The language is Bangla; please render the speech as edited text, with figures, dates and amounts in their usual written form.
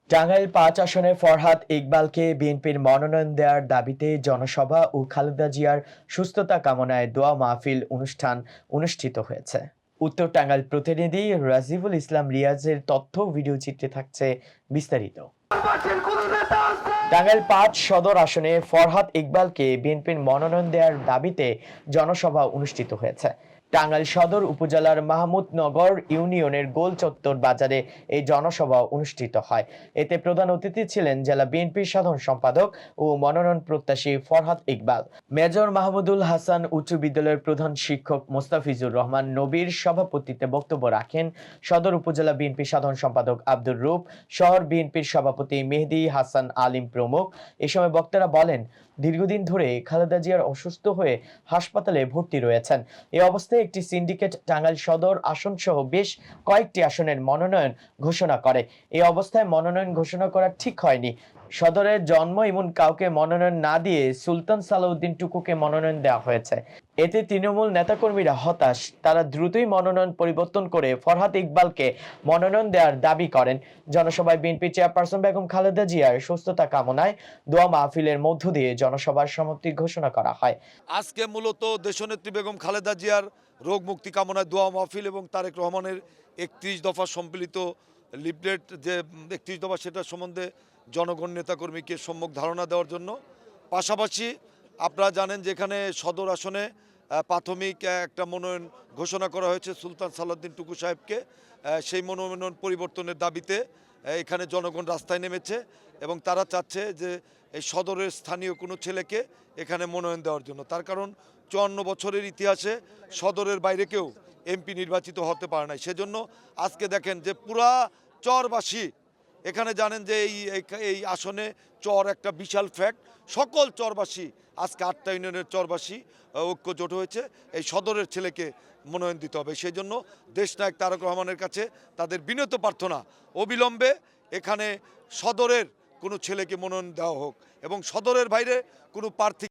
টাঙ্গাইল-৫ আসনে ফরহাদ ইকবালকে বিএনপির মনোনয়ন দেওয়ার দাবিতে জনসভা ও খালেদা জিয়ার সুস্থতা কামনায় দোয়া মাহফিল অনুষ্ঠান অনুষ্ঠিত হয়েছে। উত্তর টাঙ্গাইল প্রতিনিধি রাজিবুল ইসলাম রিয়াজের তথ্য ভিডিওচিত্রে থাকছে বিস্তারিত। টাঙ্গাইল-৫ সদর আসনে ফরহাদ ইকবালকে বিএনপির মনোনয়ন দেওয়ার দাবিতে জনসভা অনুষ্ঠিত হয়েছে। টাঙ্গাইল সদর উপজেলার মাহমুদনগর ইউনিয়নের গোল চত্বর বাজারে এই জনসভা অনুষ্ঠিত হয়। এতে প্রধান অতিথি ছিলেন জেলা বিএনপির সাধারণ সম্পাদক ও মনোনয়ন প্রত্যাশী ফরহাদ ইকবাল। মেজর মাহমুদুল হাসান উচ্চ বিদ্যালয়ের প্রধান শিক্ষক মোস্তাফিজুর রহমান নবীর সভাপতিত্বে বক্তব্য রাখেন সদর উপজেলা বিএনপির সাধারণ সম্পাদক আব্দুর রূপ, শহর বিএনপির সভাপতি মেহেদী হাসান আলিম প্রমুখ। এ সময় বক্তারা বলেন, দীর্ঘদিন ধরে খালেদা জিয়ার অসুস্থ হয়ে হাসপাতালে ভর্তি রয়েছেন। এই অবস্থায় একটি সিন্ডিকেট টাঙ্গাইল সদর আসনসহ বেশ কয়েকটি আসনের মনোনয়ন ঘোষণা করে। এই অবস্থায় মনোনয়ন ঘোষণা করা ঠিক হয়নি। সদরের জন্ম এমন কাউকে মনোনয়ন না দিয়ে সুলতান সালাউদ্দিন টুকুকে মনোনয়ন দেওয়া হয়েছে। এতে তৃণমূল নেতাকর্মীরা হতাশ। তারা দ্রুতই মনোনয়ন পরিবর্তন করে ফরহাদ ইকবালকে মনোনয়ন দেওয়ার দাবি করেন। জনসভায় বিএনপি চেয়ারপারসন বেগম খালেদা জিয়ার সুস্থতা কামনায় দোয়া মাহফিলের মধ্য দিয়ে জনসভার সমাপ্তি ঘোষণা করা হয়। আজকে মূলত দেশনেত্রী বেগম খালেদা জিয়ার রোগ মুক্তি কামনায় দোয়া মাহফিল এবং তারেক রহমানের ৩১ দফা সম্মিলিত লিফলেট যে ৩১ দফা সেটা সম্বন্ধে জনগণ নেতাকর্মীকে সম্যক ধারণা দেওয়ার জন্য। পাশাপাশি আপনারা জানেন যে এখানে সদর আসনে প্রাথমিক একটা মনোনয়ন ঘোষণা করা হয়েছে সুলতান সালাউদ্দিন টুকু সাহেবকে। সেই মনোনয়ন পরিবর্তনের দাবিতে এখানে জনগণ রাস্তায় নেমেছে এবং তারা চাচ্ছে যে এই সদরের স্থানীয় কোনো ছেলেকে এখানে মনোনয়ন দেওয়ার জন্য। তার কারণ ৫৪ বছরের ইতিহাসে সদরের বাইরে কেউ এমপি নির্বাচিত হতে পারে নাই। সেজন্য আজকে দেখেন যে পুরা চরবাসী এখানে জানেন যে এই আসনে চর একটা বিশাল ফ্যাক্ট। সকল চরবাসী আজকে ৮টা ইউনিয়নের চরবাসী ঐক্য জোট হয়েছে এই সদরের ছেলেকে মনোনয়ন দিতে হবে। সেই জন্য দেশনায়ক তারেক রহমানের কাছে তাদের বিনীত প্রার্থনা, অবিলম্বে এখানে সদরের কোনো ছেলেকে মনোনয়ন দেওয়া হোক এবং সদরের বাইরে কোনো প্রার্থী